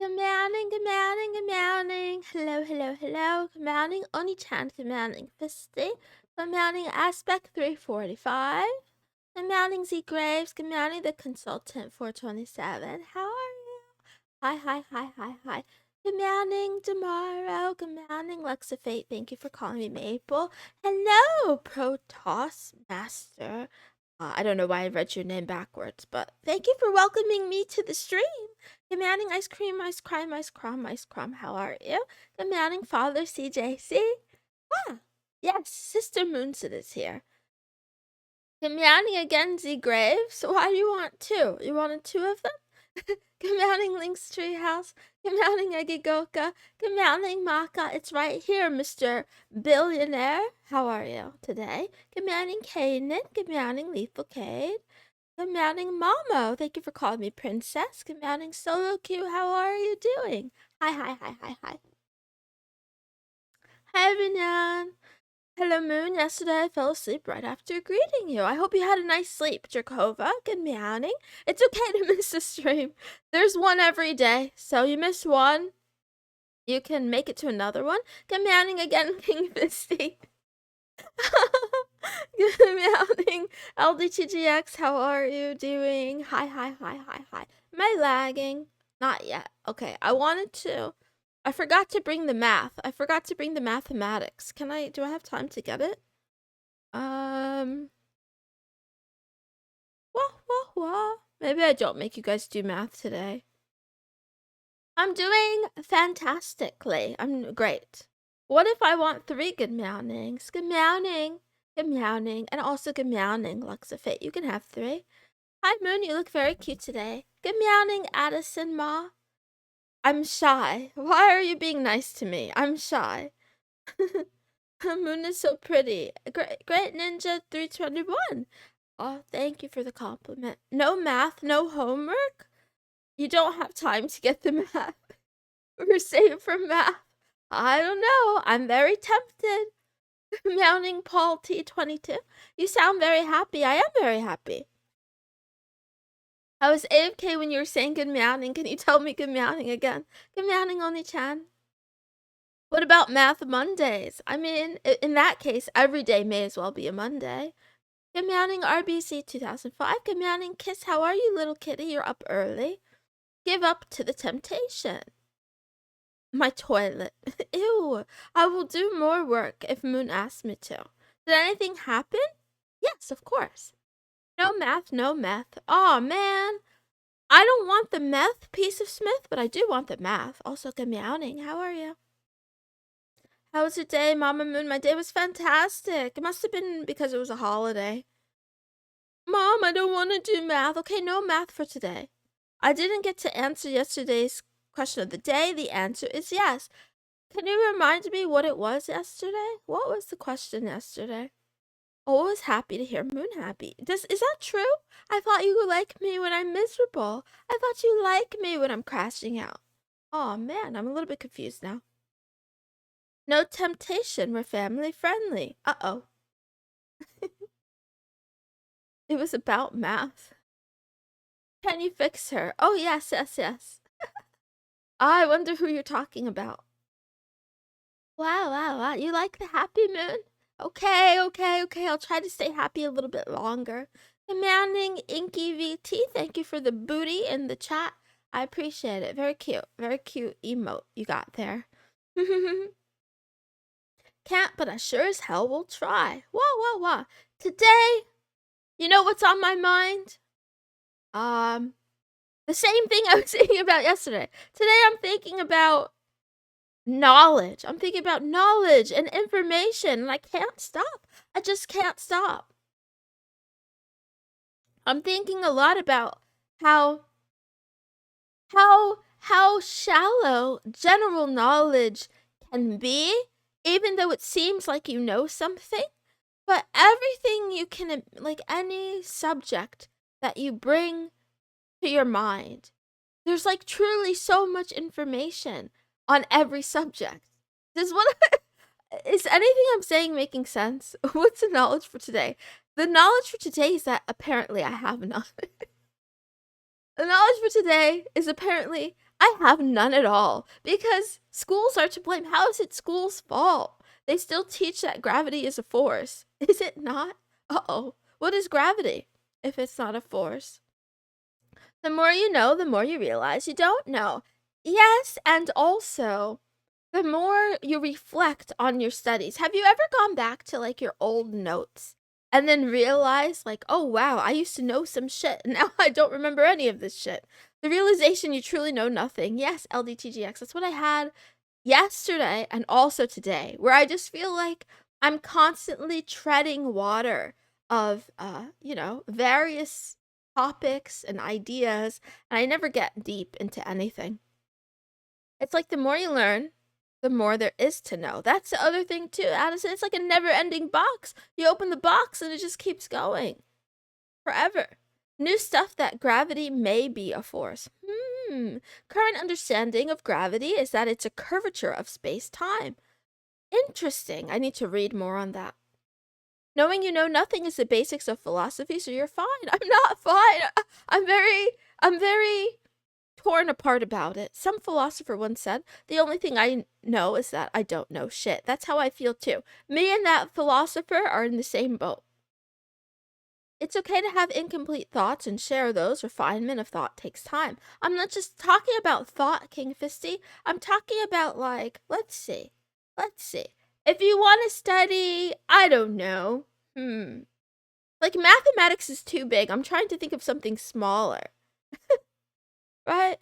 Good morning, good morning, good morning. Hello, hello, hello. Good morning, Oni-chan. Good morning, Fisty. Good morning, Aspect 345. Good morning, Z Graves. Good morning, the consultant 427. How are you? Hi, hi, hi, hi, hi. Good morning, tomorrow. Good morning, Luxafate. Thank you for calling me Maple. Hello, Protoss Master. I don't know why I read your name backwards, but thank you for welcoming me to the stream. Good morning, ice cream, ice cream, ice cream, ice cream. How are you? Good morning, Father CJC. Ah, yes, Sister Moonson is here. Good morning again, Z Graves. Why do you want two? You wanted two of them? Good morning, Link's Treehouse. Good morning, Egigoka. Good morning, Maka. It's right here, Mr. Billionaire. How are you today? Good morning, Kanan. Good morning, Lethal Cade. Good morning, Momo. Thank you for calling me Princess. Good morning, Solo Q. How are you doing? Hi, hi, hi, hi, hi. Hi, everyone. Hello, Moon. Yesterday I fell asleep right after greeting you. I hope you had a nice sleep, Jakova. Good morning. It's okay to miss a stream. There's one every day, so you miss one, you can make it to another one. Good morning again, King Fisty. Good morning, LDTGX. How are you doing? Hi, hi, hi, hi, hi. Am I lagging? Not yet. Okay, I forgot to bring the math. I forgot to bring the mathematics. Do I have time to get it? Wah, wah, wah. Maybe I don't make you guys do math today. I'm doing fantastically. I'm great. What if I want 3 good mornings? Good morning. Good morning. And also good morning, Luxafate. You can have 3. Hi, Moon. You look very cute today. Good morning, Addison Ma. I'm shy. Why are you being nice to me? I'm shy. Moon is so pretty. Great Ninja 321. Oh, thank you for the compliment. No math, no homework? You don't have time to get the math. We're saved from math. I don't know. I'm very tempted. Mounting Paul T22. You sound very happy. I am very happy. I was AFK when you were saying good morning. Can you tell me good morning again? Good morning, Oni-chan. What about Math Mondays? I mean, in that case, every day may as well be a Monday. Good morning, RBC 2005. Good morning, Kiss. How are you, little kitty? You're up early. Give up to the temptation. My toilet. Ew. I will do more work if Moon asks me to. Did anything happen? Yes, of course. No math, no meth. Aw, man. I don't want the meth piece of Smith, but I do want the math. Also, good morning. How are you? How was your day, Mama Moon? My day was fantastic. It must have been because it was a holiday. Mom, I don't want to do math. Okay, no math for today. I didn't get to answer yesterday's question of the day. The answer is yes. Can you remind me what it was yesterday? What was the question yesterday? Always happy to hear Moon happy. Is that true? I thought you like me when I'm miserable. I thought you like me when I'm crashing out. Oh man, I'm a little bit confused now. No temptation, we're family friendly. Uh-oh. It was about math. Can you fix her? Oh yes, yes, yes. I wonder who you're talking about. Wow, wow, wow. You like the happy Moon? Okay, okay, okay. I'll try to stay happy a little bit longer. Commanding Inky VT, thank you for the booty in the chat. I appreciate it. Very cute emote you got there. Can't, but I sure as hell will try. Wah, wah, wah. Today, you know what's on my mind? The same thing I was thinking about yesterday. Today I'm thinking about knowledge. I'm thinking about knowledge and information, and I can't stop. I just can't stop. I'm thinking a lot about how shallow general knowledge can be, even though it seems like you know something. But everything you can, like any subject that you bring to your mind, there's like truly so much information on every subject. Is anything I'm saying making sense? What's the knowledge for today? The knowledge for today is that apparently I have none. The knowledge for today is apparently I have none at all because schools are to blame. How is it school's fault? They still teach that gravity is a force. Is it not? Uh-oh. What is gravity if it's not a force? The more you know, the more you realize you don't know. Yes, and also, the more you reflect on your studies. Have you ever gone back to like your old notes and then realized like, oh wow, I used to know some shit and now I don't remember any of this shit. The realization you truly know nothing. Yes, LDTGX, that's what I had yesterday and also today, where I just feel like I'm constantly treading water of various topics and ideas, and I never get deep into anything. It's like the more you learn, the more there is to know. That's the other thing too, Addison. It's like a never-ending box. You open the box and it just keeps going forever. New stuff that gravity may be a force. Current understanding of gravity is that it's a curvature of space-time. Interesting. I need to read more on that. Knowing you know nothing is the basics of philosophy, so you're fine. I'm not fine. I'm very torn apart about it. Some philosopher once said, the only thing I know is that I don't know shit. That's how I feel too. Me and that philosopher are in the same boat. It's okay to have incomplete thoughts and share those. Refinement of thought takes time. I'm not just talking about thought, King Fisty. I'm talking about like, let's see. If you want to study, I don't know. Like mathematics is too big. I'm trying to think of something smaller. Right?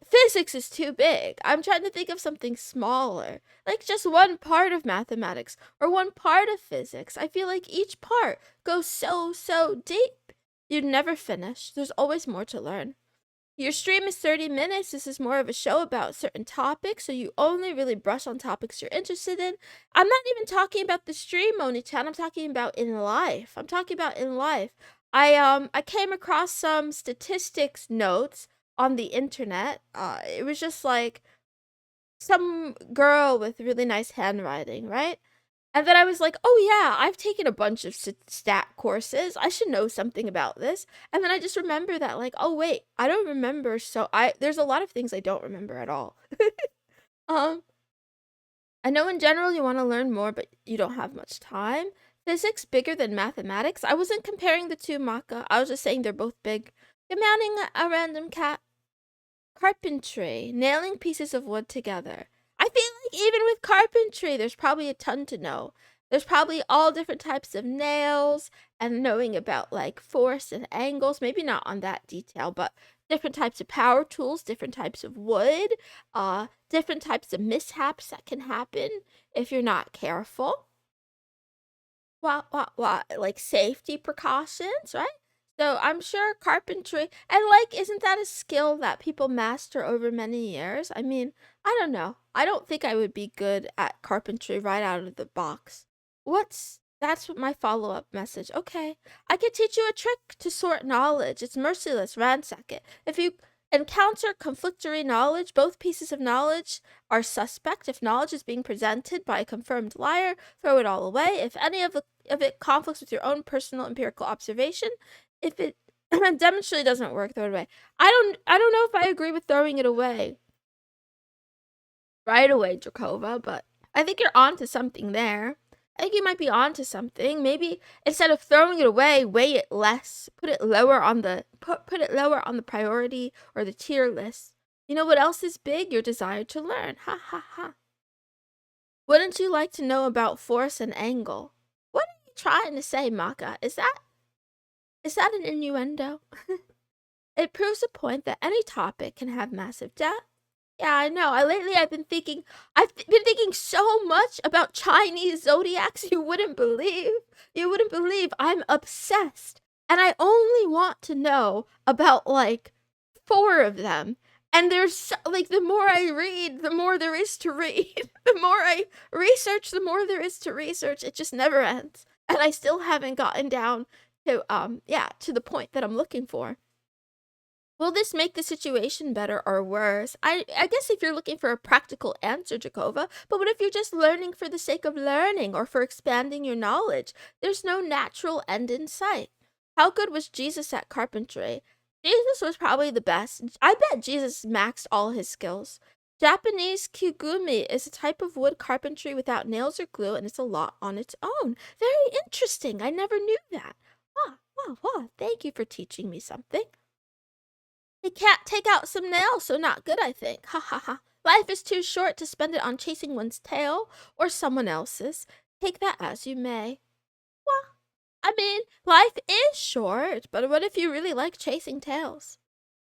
Physics is too big. I'm trying to think of something smaller. Like just one part of mathematics or one part of physics. I feel like each part goes so deep. You'd never finish. There's always more to learn. Your stream is 30 minutes. This is more of a show about certain topics, so you only really brush on topics you're interested in. I'm not even talking about the stream, Oni-chan. I'm talking about in life. I came across some statistics notes on the internet. It was just like some girl with really nice handwriting, right? And then I was like, oh yeah, I've taken a bunch of stat courses. I should know something about this. And then I just remember that like, oh wait, I don't remember. So there's a lot of things I don't remember at all. I know in general you want to learn more, but you don't have much time. Physics bigger than mathematics. I wasn't comparing the two, Maka. I was just saying they're both big. Commanding a random cat. Carpentry. Nailing pieces of wood together. I feel like even with carpentry, there's probably a ton to know. There's probably all different types of nails and knowing about like force and angles. Maybe not on that detail, but different types of power tools, different types of wood, different types of mishaps that can happen if you're not careful. Like safety precautions, right? So I'm sure carpentry, and like, isn't that a skill that people master over many years? I mean, I don't know. I don't think I would be good at carpentry right out of the box. That's what my follow-up message. Okay, I can teach you a trick to sort knowledge. It's merciless, ransack it. If you encounter conflictory knowledge, both pieces of knowledge are suspect. If knowledge is being presented by a confirmed liar, throw it all away. If any of it conflicts with your own personal empirical observation, if it demonstrably doesn't work, throw it away. I don't know if I agree with throwing it away right away, Drakova, but I think you're onto something there. I think you might be onto something. Maybe instead of throwing it away, weigh it less. Put it lower on the priority or the tier list. You know what else is big? Your desire to learn. Ha ha ha. Wouldn't you like to know about force and angle? What are you trying to say, Maka? Is that an innuendo? It proves a point that any topic can have massive depth. Yeah, I know. I've been thinking so much about Chinese zodiacs. You wouldn't believe. I'm obsessed. And I only want to know about like 4 of them. And there's like, the more I read, the more there is to read. The more I research, the more there is to research. It just never ends. And I still haven't gotten down to to the point that I'm looking for. Will this make the situation better or worse? I guess if you're looking for a practical answer, Jakova, but what if you're just learning for the sake of learning or for expanding your knowledge? There's no natural end in sight. How good was Jesus at carpentry? Jesus was probably the best. I bet Jesus maxed all his skills. Japanese kigumi is a type of wood carpentry without nails or glue, and it's a lot on its own. Very interesting. I never knew that. Wow, wow, wow. Thank you for teaching me something. He can't take out some nails, so not good, I think. Ha ha ha. Life is too short to spend it on chasing one's tail or someone else's. Take that as you may. Well, I mean, life is short, but what if you really like chasing tails?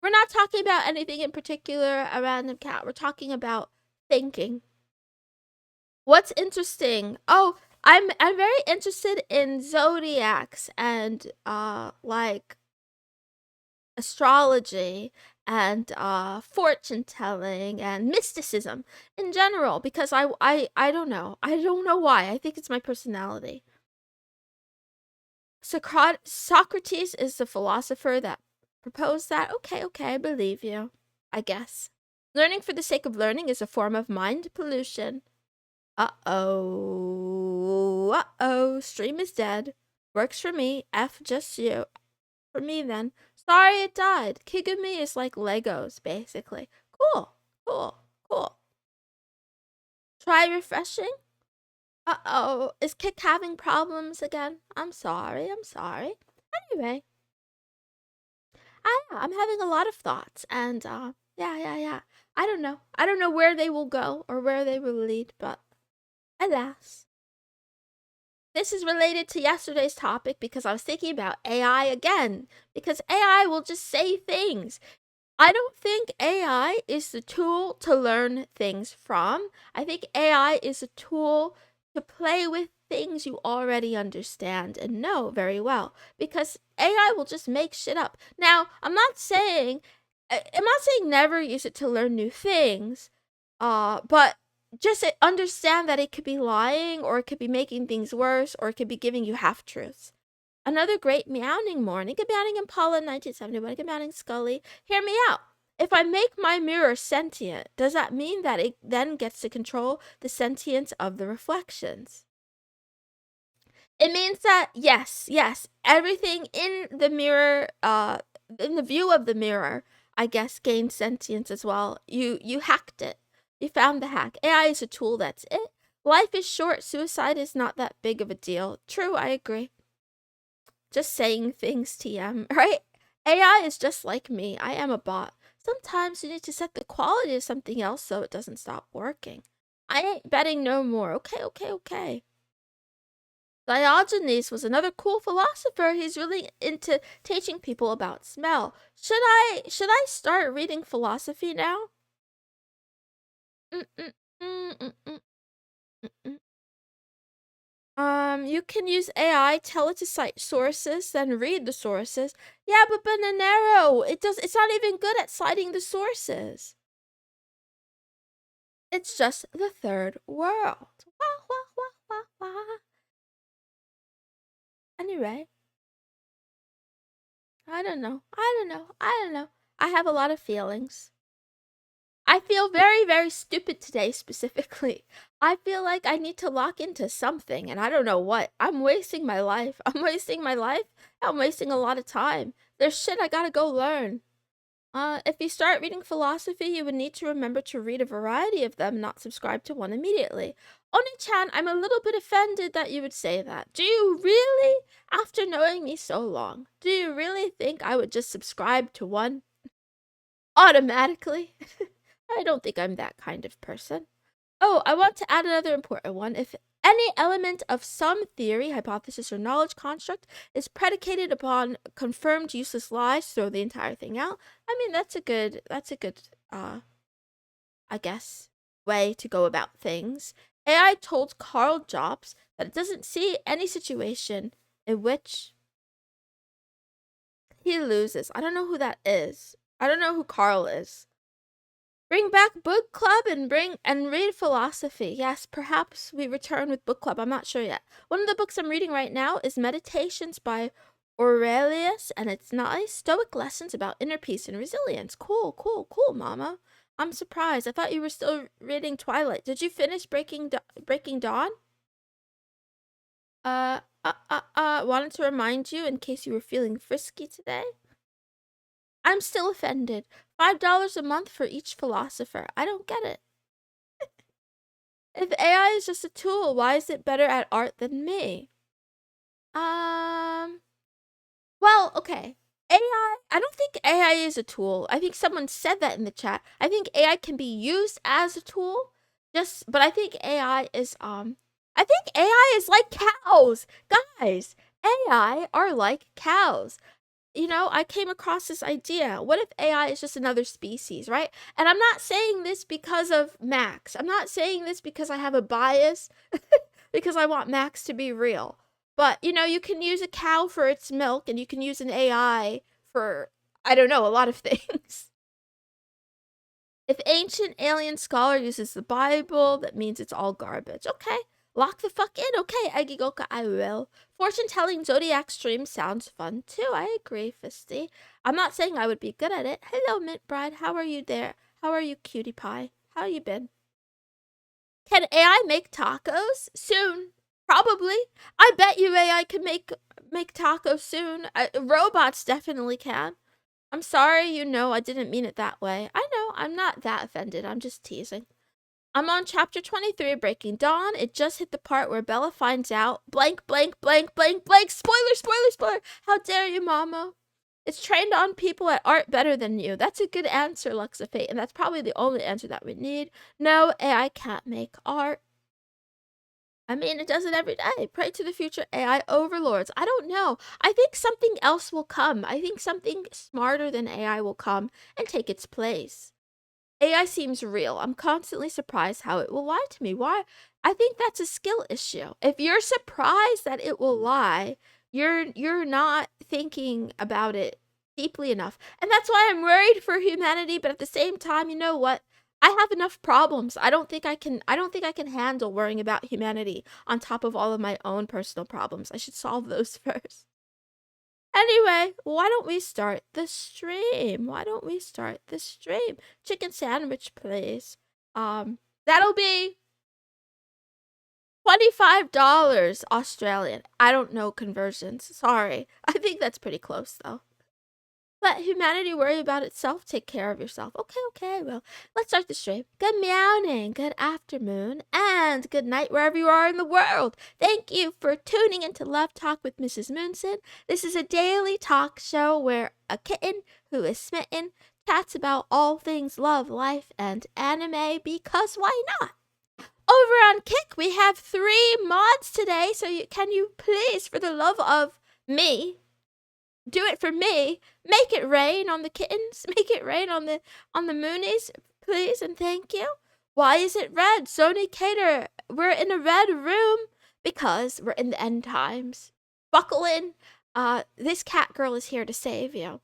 We're not talking about anything in particular, a random cat. We're talking about thinking. What's interesting? Oh, I'm very interested in zodiacs and like astrology and fortune telling and mysticism in general because I don't know. I don't know why. I think it's my personality. Socrates is the philosopher that proposed that. Okay, I believe you. I guess. Learning for the sake of learning is a form of mind pollution. Uh-oh. Stream is dead. Works for me. F just you. For me then. Sorry it died. Kigami is like Legos, basically. Cool. Try refreshing? Uh-oh. Is Kick having problems again? I'm sorry. Anyway. I'm having a lot of thoughts, and yeah. I don't know. I don't know where they will go or where they will lead, but alas. This is related to yesterday's topic because I was thinking about AI again, because AI will just say things. I don't think AI is the tool to learn things from. I think AI is a tool to play with things you already understand and know very well, because AI will just make shit up. Now, I'm not saying never use it to learn new things, but just understand that it could be lying, or it could be making things worse, or it could be giving you half truths. Another great meowing morning. Good morning, Impala 1971. Good morning, Scully. Hear me out. If I make my mirror sentient, does that mean that it then gets to control the sentience of the reflections? It means that yes, everything in the mirror, in the view of the mirror, I guess, gains sentience as well. You hacked it. You found the hack. AI is a tool, that's it. Life is short. Suicide is not that big of a deal. True, I agree. Just saying things, TM, right? AI is just like me. I am a bot. Sometimes you need to set the quality of something else so it doesn't stop working. I ain't betting no more. Okay. Diogenes was another cool philosopher. He's really into teaching people about smell. Should I start reading philosophy now? You can use AI, tell it to cite sources, then read the sources. Yeah, but Bananero, it's not even good at citing the sources. It's just the third world. Wah. Anyway. I don't know. I have a lot of feelings. I feel very, very stupid today, specifically. I feel like I need to lock into something, and I don't know what. I'm wasting my life. I'm wasting a lot of time. There's shit I gotta go learn. If you start reading philosophy, you would need to remember to read a variety of them, not subscribe to one immediately. Oni-chan, I'm a little bit offended that you would say that. Do you really, after knowing me so long, do you really think I would just subscribe to one automatically? I don't think I'm that kind of person. Oh, I want to add another important one. If any element of some theory, hypothesis, or knowledge construct is predicated upon confirmed useless lies, throw the entire thing out. I mean, that's a good, I guess, way to go about things. AI told Carl Jobs that it doesn't see any situation in which he loses. I don't know who that is. I don't know who Carl is. Bring back book club and read philosophy. Yes, perhaps we return with book club. I'm not sure yet. One of the books I'm reading right now is Meditations by Aurelius, and it's nice. Stoic lessons about inner peace and resilience. Cool, mama. I'm surprised. I thought you were still reading Twilight. Did you finish Breaking Dawn? Wanted to remind you in case you were feeling frisky today. I'm still offended. $5 a month for each philosopher. I don't get it. If AI is just a tool, why is it better at art than me? Well, okay. I don't think AI is a tool. I think someone said that in the chat. I think AI can be used as a tool, but I think AI is like cows. Guys, AI are like cows. I came across this idea. What if AI is just another species, right? And I'm not saying this because of Max. I'm not saying this because I have a bias, because I want Max to be real. But, you can use a cow for its milk, and you can use an AI for, I don't know, a lot of things. If ancient alien scholar uses the Bible, that means it's all garbage. Okay, lock the fuck in. Okay, Agigoka, I will. Fortune-telling zodiac stream sounds fun, too. I agree, Fisty. I'm not saying I would be good at it. Hello, Mint Bride. How are you there? How are you, Cutie Pie? How you been? Can AI make tacos? Soon. Probably. I bet you AI can make tacos soon. Robots definitely can. I'm sorry, I didn't mean it that way. I know, I'm not that offended. I'm just teasing. I'm on chapter 23 of Breaking Dawn. It just hit the part where Bella finds out blank, blank, blank, blank, blank. Spoiler, spoiler, spoiler. How dare you, Mama? It's trained on people at art better than you. That's a good answer, Luxafate, and that's probably the only answer that we need. No, AI can't make art. I mean, it does it every day. Pray to the future AI overlords. I don't know. I think something else will come. I think something smarter than AI will come and take its place. AI seems real. I'm constantly surprised how it will lie to me. Why? I think that's a skill issue. If you're surprised that it will lie, you're not thinking about it deeply enough. And that's why I'm worried for humanity, but at the same time, you know what? I have enough problems. I don't think I can handle worrying about humanity on top of all of my own personal problems. I should solve those first. Anyway, why don't we start the stream? Chicken sandwich, please. That'll be $25 Australian. I don't know conversions. Sorry. I think that's pretty close, though. Let humanity worry about itself. Take care of yourself. Okay. Well, let's start the stream. Good meowing, good afternoon, and good night wherever you are in the world. Thank you for tuning into Love Talk with Mrs. Moonson. This is a daily talk show where a kitten who is smitten chats about all things love, life, and anime, because why not? Over on Kick, we have 3 mods today, so can you please, for the love of me, do it for me. Make it rain on the kittens. Make it rain on the moonies, please, and thank you. Why is it red? Sony Cater, we're in a red room because we're in the end times. Buckle in. This cat girl is here to save you.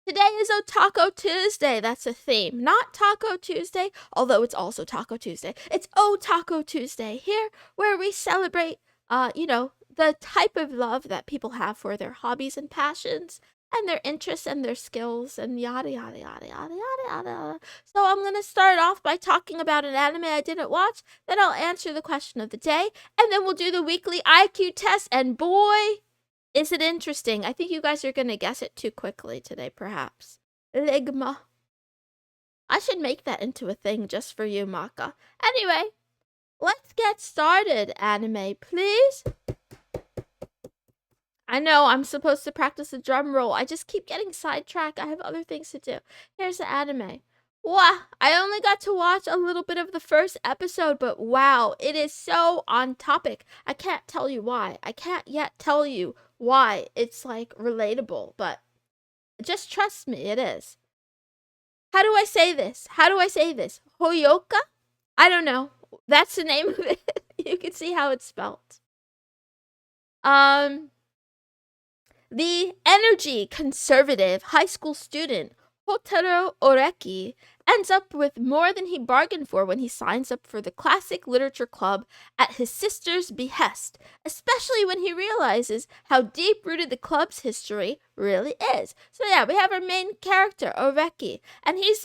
Today is Otaco Tuesday. That's a theme. Not Taco Tuesday, although it's also Taco Tuesday. It's Otaco Tuesday here where we celebrate, the type of love that people have for their hobbies and passions and their interests and their skills and yada, yada, yada, yada, yada, yada. So I'm going to start off by talking about an anime I didn't watch, then I'll answer the question of the day, and then we'll do the weekly IQ test, and boy, is it interesting. I think you guys are going to guess it too quickly today, perhaps. Ligma. I should make that into a thing just for you, Maka. Anyway, let's get started, anime, please. I know, I'm supposed to practice the drum roll. I just keep getting sidetracked. I have other things to do. Here's the anime. Wow, I only got to watch a little bit of the first episode, but wow, it is so on topic. I can't tell you why. I can't yet tell you why it's like relatable, but just trust me, it is. How do I say this? Hoyoka? I don't know. That's the name of it. You can see how it's spelled. The energy conservative high school student Hotaro Oreki ends up with more than he bargained for when he signs up for the classic literature club at his sister's behest, especially when he realizes how deep-rooted the club's history really is. So yeah, we have our main character, Oreki, and he's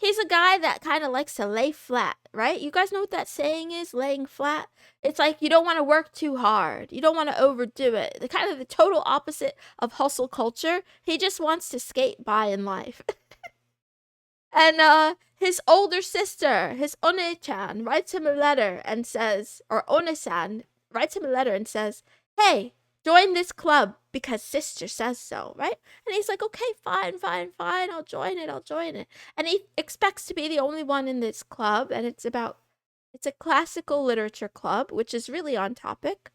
he's a guy that kind of likes to lay flat, right? You guys know what that saying is, laying flat? It's like you don't want to work too hard. You don't want to overdo it. The kind of the total opposite of hustle culture. He just wants to skate by in life. And his older sister, his One-chan, writes him a letter and says, or One-san writes him a letter and says, hey, join this club because sister says so, right? And he's like, okay, fine, I'll join it. And he expects to be the only one in this club, and it's a classical literature club, which is really on topic.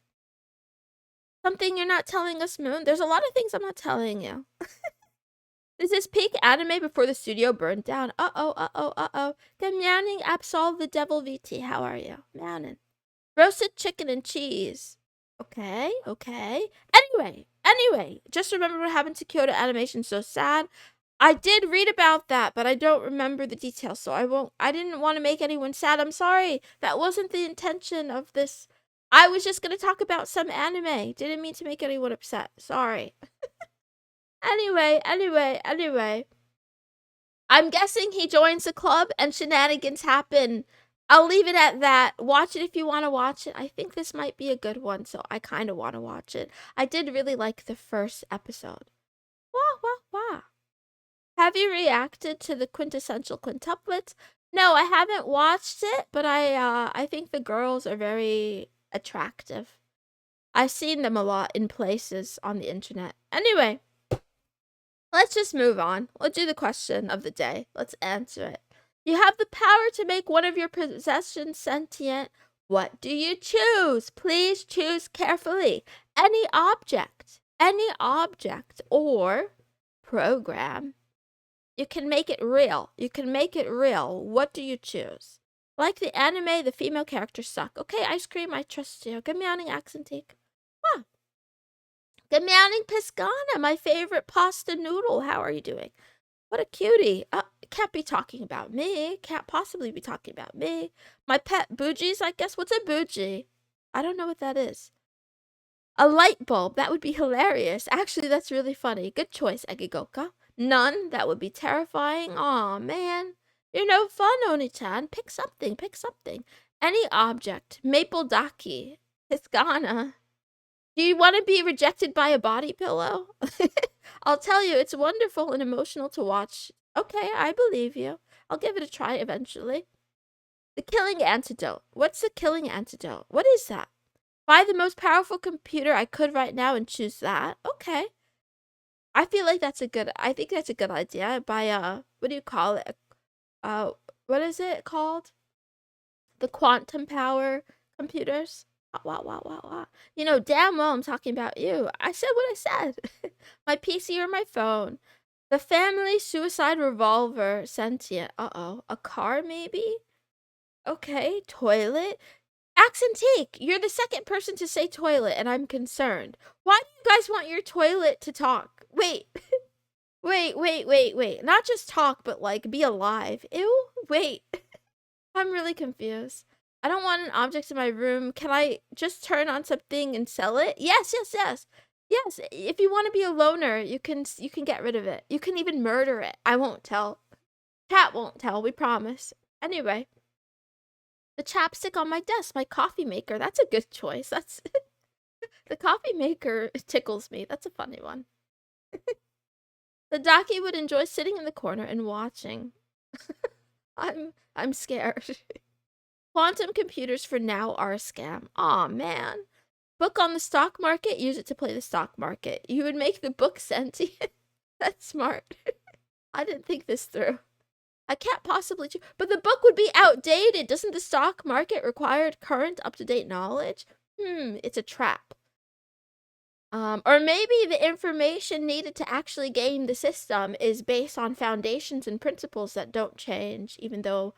Something you're not telling us, Moon? There's a lot of things I'm not telling you. This is peak anime before the studio burned down. Uh-oh. Good morning, Absolve the Devil VT. How are you? Morning. Roasted chicken and cheese. Okay. Anyway, just remember what happened to Kyoto Animation. So sad. I did read about that, but I don't remember the details, so I didn't want to make anyone sad. I'm sorry. That wasn't the intention of this. I was just going to talk about some anime. Didn't mean to make anyone upset. Sorry. Anyway. I'm guessing he joins the club and shenanigans happen. I'll leave it at that. Watch it if you want to watch it. I think this might be a good one, so I kind of want to watch it. I did really like the first episode. Wah. Have you reacted to the quintessential quintuplets? No, I haven't watched it, but I think the girls are very attractive. I've seen them a lot in places on the internet. Anyway, let's just move on. We'll do the question of the day. Let's answer it. You have the power to make one of your possessions sentient. What do you choose? Please choose carefully. Any object or program. You can make it real. What do you choose? Like the anime, the female characters suck. Okay, ice cream, I trust you. Good morning, Accentique. Huh. Good morning, Piscana, my favorite pasta noodle. How are you doing? What a cutie. Can't be talking about me. Can't possibly be talking about me. My pet bougies, I guess. What's a bougie? I don't know what that is. A light bulb. That would be hilarious. Actually, that's really funny. Good choice, Egigoka. None. That would be terrifying. Aw, man. You're no fun, Oni-chan. Pick something. Any object. Maple Daki. Piscana. Do you want to be rejected by a body pillow? I'll tell you, it's wonderful and emotional to watch. Okay, I believe you. I'll give it a try eventually. The killing antidote. What's the killing antidote? What is that? Buy the most powerful computer I could right now and choose that. Okay. I think that's a good idea. Buy what do you call it? What is it called? The quantum power computers. Wow. You know damn well I'm talking about you. I said what I said. My PC or my phone. The family suicide revolver sentient. A car maybe? Okay, toilet. Accentique, you're the second person to say toilet and I'm concerned. Why do you guys want your toilet to talk? Wait. Wait. Not just talk, but like be alive. Ew, wait. I'm really confused. I don't want an object in my room. Can I just turn on something and sell it? Yes. Yes, if you want to be a loner, you can get rid of it. You can even murder it. I won't tell. Chat won't tell, we promise. Anyway. The chapstick on my desk, my coffee maker. That's a good choice. That's the coffee maker tickles me. That's a funny one. The Daki would enjoy sitting in the corner and watching. I'm scared. Quantum computers for now are a scam. Aw, man. Book on the stock market, use it to play the stock market. You would make the book sentient. That's smart. I didn't think this through. I can't possibly choose. But the book would be outdated. Doesn't the stock market require current, up-to-date knowledge? It's a trap. Or maybe the information needed to actually game the system is based on foundations and principles that don't change, even though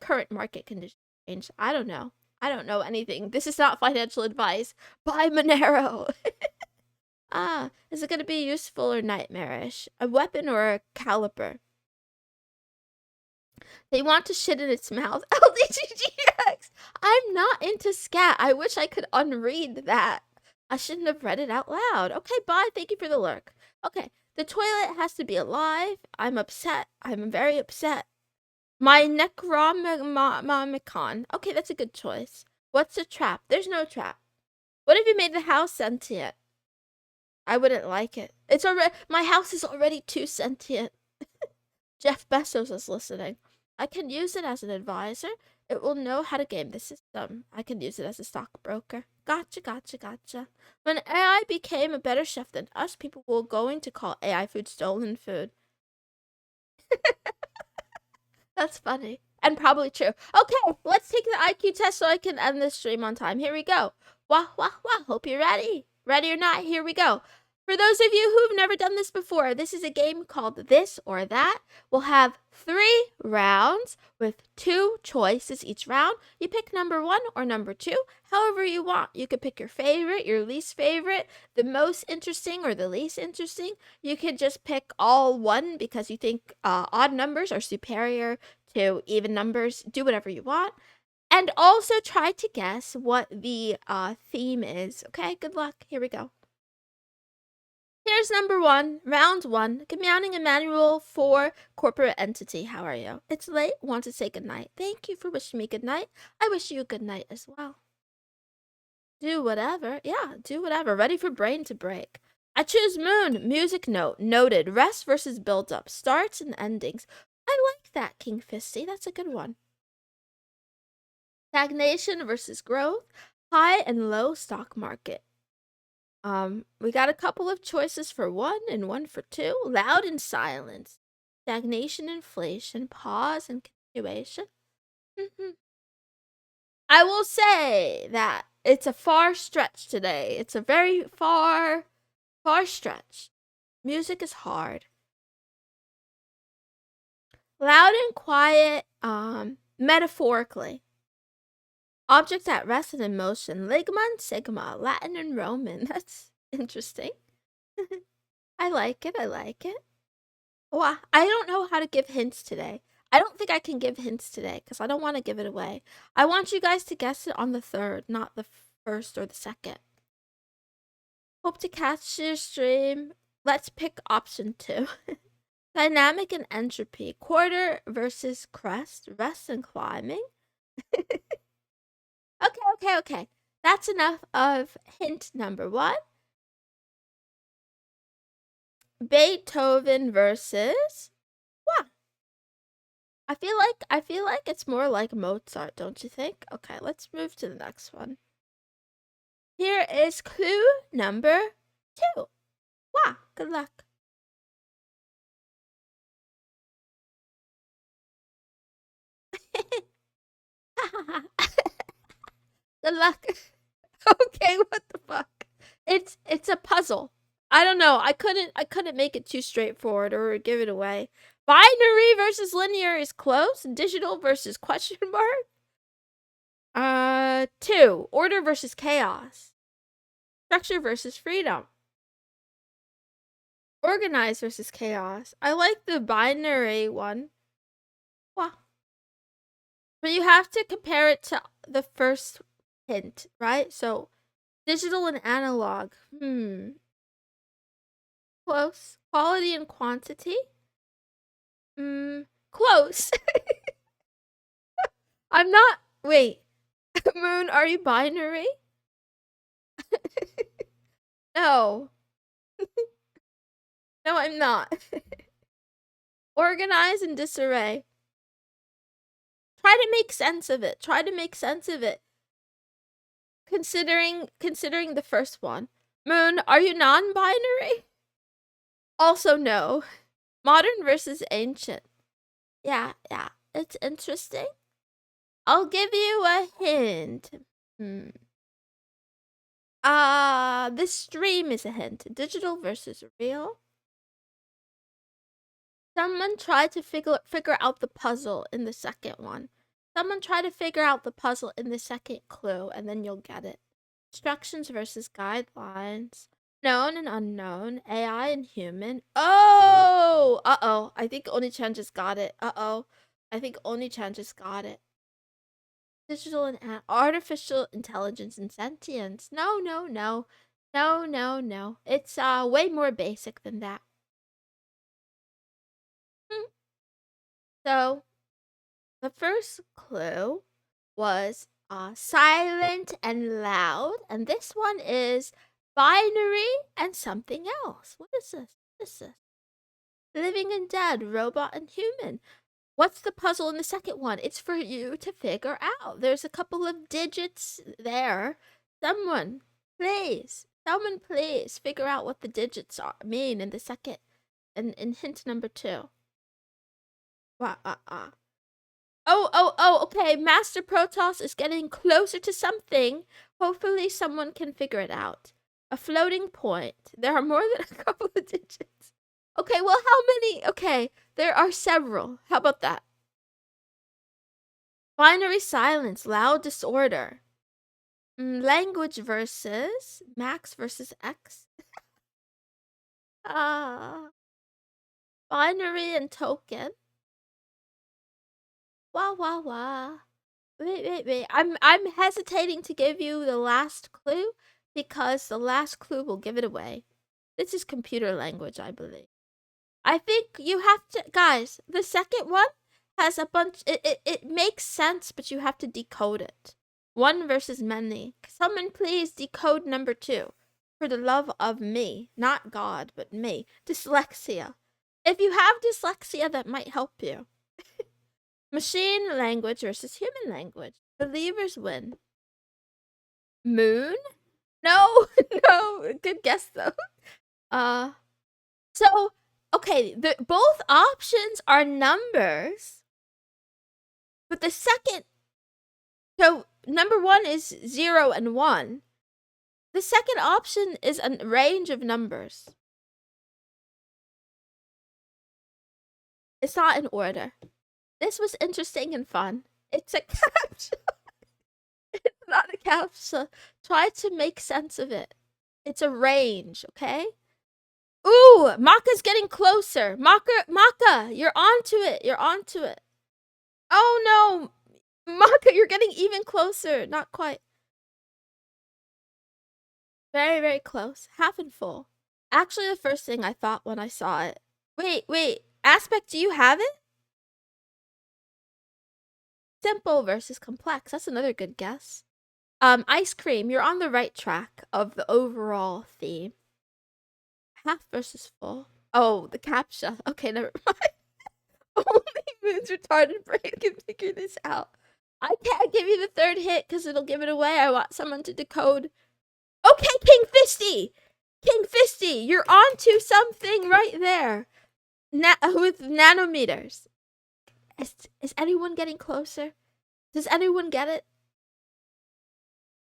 current market conditions change. I don't know. I don't know anything. This is not financial advice. Buy Monero. Is it going to be useful or nightmarish? A weapon or a caliper? They want to shit in its mouth. LDGGX! I'm not into scat. I wish I could unread that. I shouldn't have read it out loud. Okay, bye. Thank you for the lurk. Okay, the toilet has to be alive. I'm upset. I'm very upset. My Necronomicon. Okay, that's a good choice. What's a trap? There's no trap. What if you made the house sentient? I wouldn't like it. It's already my house is already too sentient. Jeff Bezos is listening. I can use it as an advisor. It will know how to game the system. I can use it as a stockbroker. Gotcha, gotcha, gotcha. When AI became a better chef than us, people were going to call AI food stolen food. That's funny. And probably true. Okay, let's take the IQ test so I can end this stream on time. Here we go. Wah, wah, wah. Hope you're ready. Ready or not, here we go. For those of you who've never done this before, this is a game called This or That. We'll have 3 rounds with 2 choices each round. You pick number 1 or number 2, however you want. You could pick your favorite, your least favorite, the most interesting or the least interesting. You could just pick all 1 because you think odd numbers are superior to even numbers. Do whatever you want. And also try to guess what the theme is. Okay, good luck. Here we go. Here's number 1, round 1. Good morning, Emmanuel for corporate entity. How are you? It's late. Want to say good night. Thank you for wishing me good night. I wish you a good night as well. Do whatever. Yeah, do whatever. Ready for brain to break. I choose Moon. Music note. Noted. Rest versus build up. Starts and endings. I like that, King Fisty. That's a good one. Stagnation versus growth. High and low stock market. We got a couple of choices for 1 and 1 for 2. Loud and silence. Stagnation, inflation, pause, and continuation. I will say that it's a far stretch today. It's a very far stretch. Music is hard. Loud and quiet, metaphorically. Objects at rest and in motion. Ligma and sigma. Latin and Roman. That's interesting. I like it. I like it. Well, I don't know how to give hints today. I don't think I can give hints today because I don't want to give it away. I want you guys to guess it on the 3rd, not the 1st or the 2nd. Hope to catch your stream. Let's pick option 2. Dynamic and entropy. Quarter versus crest. Rest and climbing. Okay. That's enough of hint number 1. Beethoven versus... Wow. I feel like it's more like Mozart, don't you think? Okay, let's move to the next one. Here is clue number 2. Wow, good luck. Good luck. Okay, what the fuck? It's a puzzle. I don't know. I couldn't make it too straightforward or give it away. Binary versus linear is close. Digital versus question mark. 2. Order versus chaos. Structure versus freedom. Organized versus chaos. I like the binary one. Wow. But you have to compare it to the first hint, right? So, digital and analog. Close. Quality and quantity. Close. I'm not. Wait. Moon, are you binary? No. No, I'm not. Organize and disarray. Try to make sense of it. Considering the first one. Moon, are you non-binary? Also no. Modern versus ancient. Yeah. It's interesting. I'll give you a hint. This stream is a hint. Digital versus real. Someone tried to figure out the puzzle in the second one. Someone try to figure out the puzzle in the second clue, and then you'll get it. Instructions versus guidelines. Known and unknown. AI and human. Oh! Uh-oh. I think Oni-chan just got it. Uh-oh. I think Oni-chan just got it. Digital and artificial intelligence and sentience. No. It's way more basic than that. So, The first clue was silent and loud, and this one is binary and something else. What is this? What is this? Living and dead, robot and human. What's the puzzle in the second one? It's for you to figure out. There's a couple of digits there. Someone please figure out what the digits mean in the second, in hint number 2. Oh, okay. Master Protoss is getting closer to something. Hopefully someone can figure it out. A floating point. There are more than a couple of digits. Okay, well, how many? Okay, there are several. How about that? Binary silence, loud disorder. Language versus Max versus X. Binary and token. Wah. Wait. I'm hesitating to give you the last clue because the last clue will give it away. This is computer language, I believe. I think you have to, guys, the second one has a bunch, it makes sense, but you have to decode it. One versus many. Someone please decode number 2. For the love of me. Not God, but me. Dyslexia. If you have dyslexia, that might help you. Machine language versus human language. Believers win. Moon? No, no. Good guess, though. So, okay, both options are numbers. But the second... So, number 1 is 0 and 1. The second option is a range of numbers. It's not in order. This was interesting and fun. It's a captcha. It's not a captcha. Try to make sense of it. It's a range, okay? Ooh, Maka's getting closer. Maka, you're onto it. You're onto it. Oh no, Maka, you're getting even closer. Not quite. Very, very close. Half and full. Actually, the first thing I thought when I saw it. Wait. Aspect, do you have it? Simple versus complex. That's another good guess. Ice cream. You're on the right track of the overall theme. Half versus full. Oh, the captcha. Okay, never mind. Only Moon's retarded brain can figure this out. I can't give you the third hit because it'll give it away. I want someone to decode. Okay, King Fisty! King Fisty, you're onto something right there. With nanometers. Is anyone getting closer? Does anyone get it?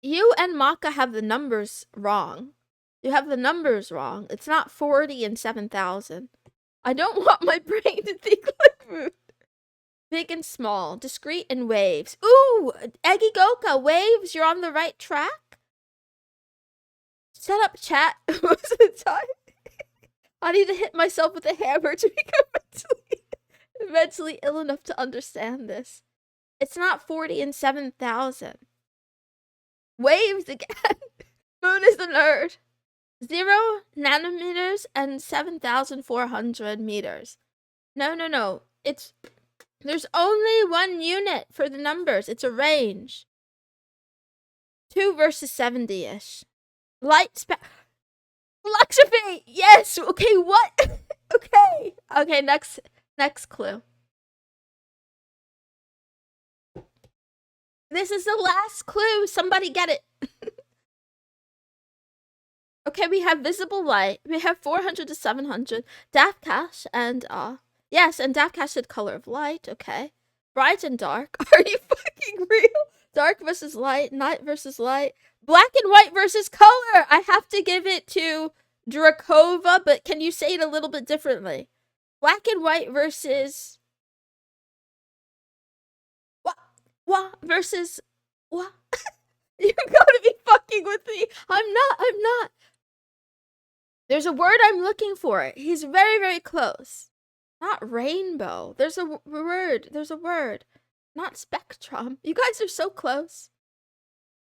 You and Maka have the numbers wrong. You have the numbers wrong. It's not 40 and 7,000. I don't want my brain to think like food. Big and small, discrete and waves. Ooh, Eggy Goka, waves, you're on the right track. Shut up, chat, most of the time. I need to hit myself with a hammer to become mentally ill enough to understand this. It's not 40 and 7,000. Waves again. Moon is the nerd. 0 nanometers and 7,400 meters. No. There's only one unit for the numbers. It's a range. 2 versus 70-ish. Light Fluctuate! Yes! Okay, what? Okay, next clue. This is the last clue. Somebody get it. Okay, we have visible light. We have 400 to 700. Daft Cash and yes, and Daft Cash said color of light. Okay. Bright and dark. Are you fucking real? Dark versus light, night versus light, black and white versus color. I have to give it to Drakova, but can you say it a little bit differently? Black and white versus what versus what? You gotta be fucking with me. I'm not. There's a word I'm looking for. He's very, very close. Not rainbow. There's a word. Not spectrum. You guys are so close.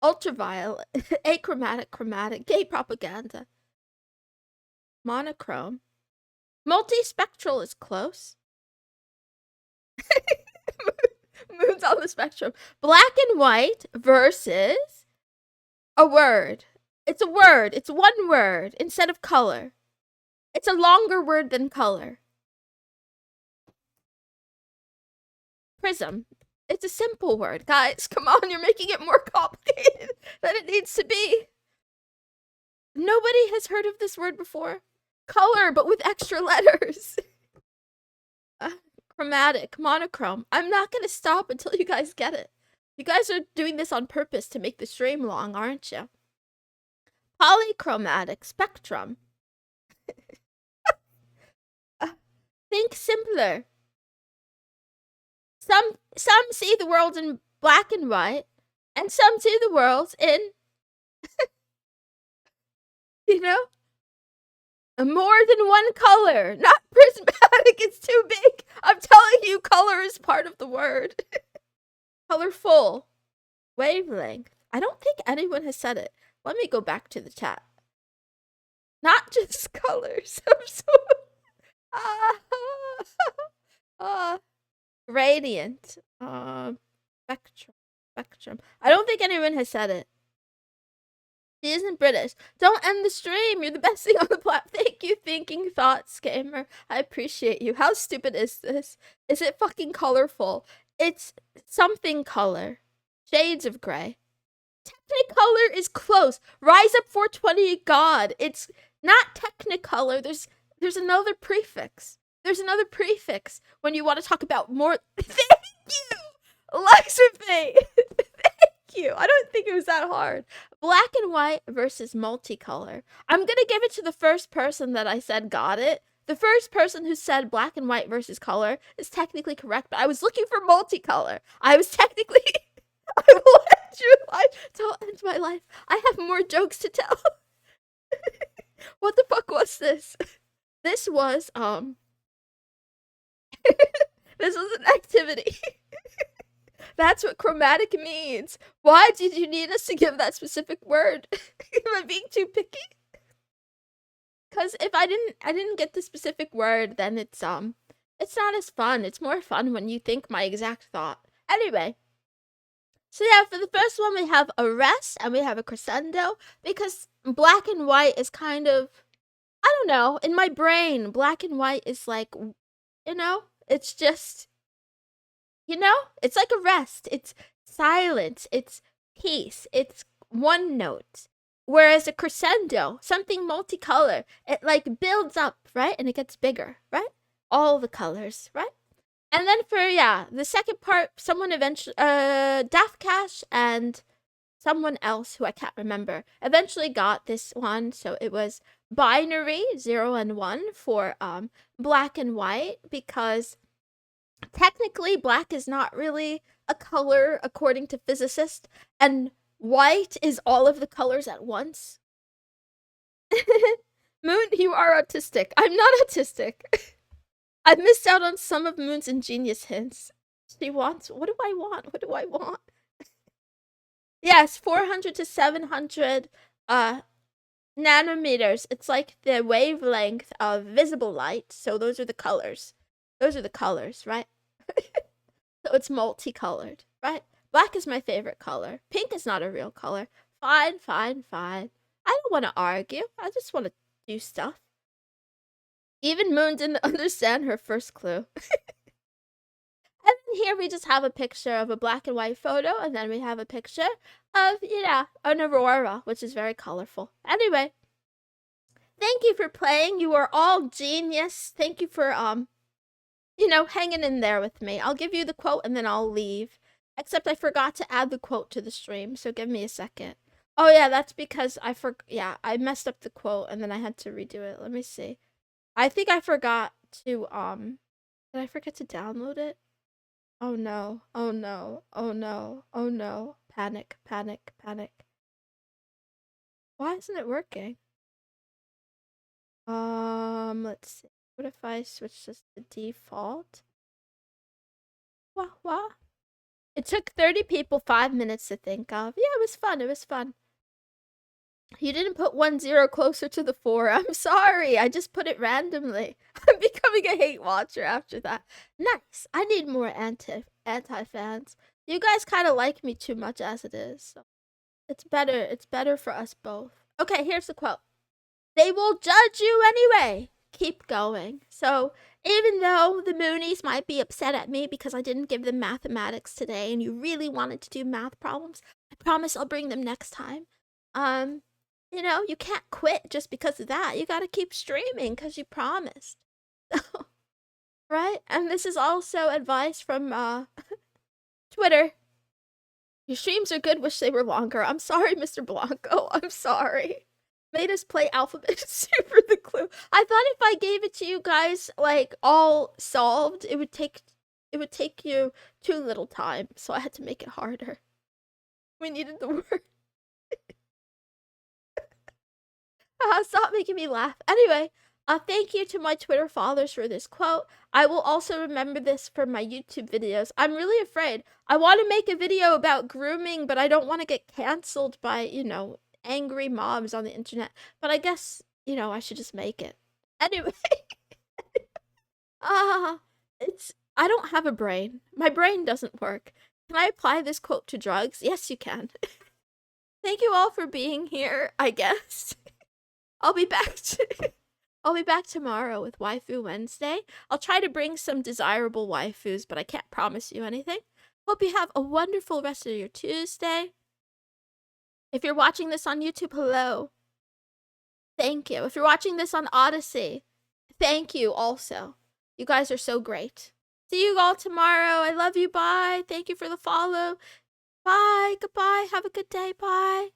Ultraviolet. Achromatic, chromatic. Gay propaganda. Monochrome. Multispectral is close. moons on the spectrum. Black and white versus a word. It's a word. It's one word instead of color. It's a longer word than color. Prism. It's a simple word. Guys, come on, you're making it more complicated than it needs to be. Nobody has heard of this word before. Color, but with extra letters. Chromatic, monochrome. I'm not gonna stop until you guys get it. You guys are doing this on purpose to make the stream long, aren't you? Polychromatic, spectrum. Think simpler. Some see the world in black and white, and some see the world in, you know, more than one color. Not prismatic, it's too big. I'm telling you, color is part of the word. Colorful. Wavelength. I don't think anyone has said it. Let me go back to the chat. Not just colors. I'm so... Radiant. Spectrum. I don't think anyone has said it. She isn't British. Don't end the stream. You're the best thing on the platform. Thank you, Thinking Thoughts Gamer. I appreciate you. How stupid is this? Is it fucking colorful? It's something color. Shades of gray. Technicolor is close. Rise Up 420 God. It's not Technicolor. There's another prefix. There's another prefix when you want to talk about more. Thank you, Lexapay. Thank you. I don't think it was that hard. Black and white versus multicolor. I'm gonna give it to the first person that I said got it. The first person who said black and white versus color is technically correct, but I was looking for multicolor. I was technically. I will end your life. Don't end my life. I have more jokes to tell. What the fuck was this? This was this was an activity. That's what chromatic means. Why did you need us to give that specific word? Am I being too picky? Because if I didn't get the specific word, then it's not as fun. It's more fun when you think my exact thought. Anyway. So yeah, for the first one we have a rest and we have a crescendo because black and white is kind of, I don't know, in my brain, black and white is like, you know, it's just, you know, it's like a rest. It's silence. It's peace. It's one note. Whereas a crescendo, something multicolor, it like builds up, right? And it gets bigger, right? All the colors, right? And then for, yeah, the second part, someone eventually, Daft Cash and someone else who I can't remember eventually got this one. So it was binary 0 and 1 for black and white because technically black is not really a color according to physicists and white is all of the colors at once. Moon, you are autistic. I'm not autistic. I've missed out on some of Moon's ingenious hints. She wants, what do I want? What do I want? Yes, 400 to 700 nanometers. It's like the wavelength of visible light. So those are the colors. Those are the colors, right? So it's multicolored, right? Black is my favorite color. Pink is not a real color. Fine. I don't want to argue. I just want to do stuff. Even Moon didn't understand her first clue. And then here we just have a picture of a black and white photo, and then we have a picture of, an aurora, which is very colorful. Anyway, thank you for playing. You are all genius. Thank you for, hanging in there with me. I'll give you the quote, and then I'll leave. Except I forgot to add the quote to the stream, so give me a second. Oh, yeah, that's because I messed up the quote, and then I had to redo it. Let me see. I think I forgot to, did I forget to download it? Oh no. Panic. Why isn't it working? Let's see. What if I switch this to default? What? It took 30 people 5 minutes to think of. Yeah, it was fun. You didn't put 1-0 closer to the 4. I'm sorry. I just put it randomly. I'm becoming a hate watcher after that. Nice. I need more anti-fans. You guys kind of like me too much as it is. So it's better. It's better for us both. Okay, here's the quote. They will judge you anyway. Keep going. So even though the Moonies might be upset at me because I didn't give them mathematics today and you really wanted to do math problems, I promise I'll bring them next time. You know, you can't quit just because of that. You gotta keep streaming because you promised. Right? And this is also advice from Twitter. Your streams are good, wish they were longer. I'm sorry, Mr. Blanco. I'm sorry. Made us play Alphabet Super the clue. I thought if I gave it to you guys like all solved, it would take you too little time, so I had to make it harder. We needed the word. Stop making me laugh. Anyway, thank you to my Twitter followers for this quote. I will also remember this for my YouTube videos. I'm really afraid. I want to make a video about grooming, but I don't want to get canceled by, you know, angry mobs on the internet. But I guess, you know, I should just make it. Anyway. I don't have a brain. My brain doesn't work. Can I apply this quote to drugs? Yes, you can. Thank you all for being here, I guess. I'll be back tomorrow with Waifu Wednesday. I'll try to bring some desirable waifus, but I can't promise you anything. Hope you have a wonderful rest of your Tuesday. If you're watching this on YouTube, hello. Thank you. If you're watching this on Odyssey, thank you also. You guys are so great. See you all tomorrow. I love you. Bye. Thank you for the follow. Bye. Goodbye. Have a good day. Bye.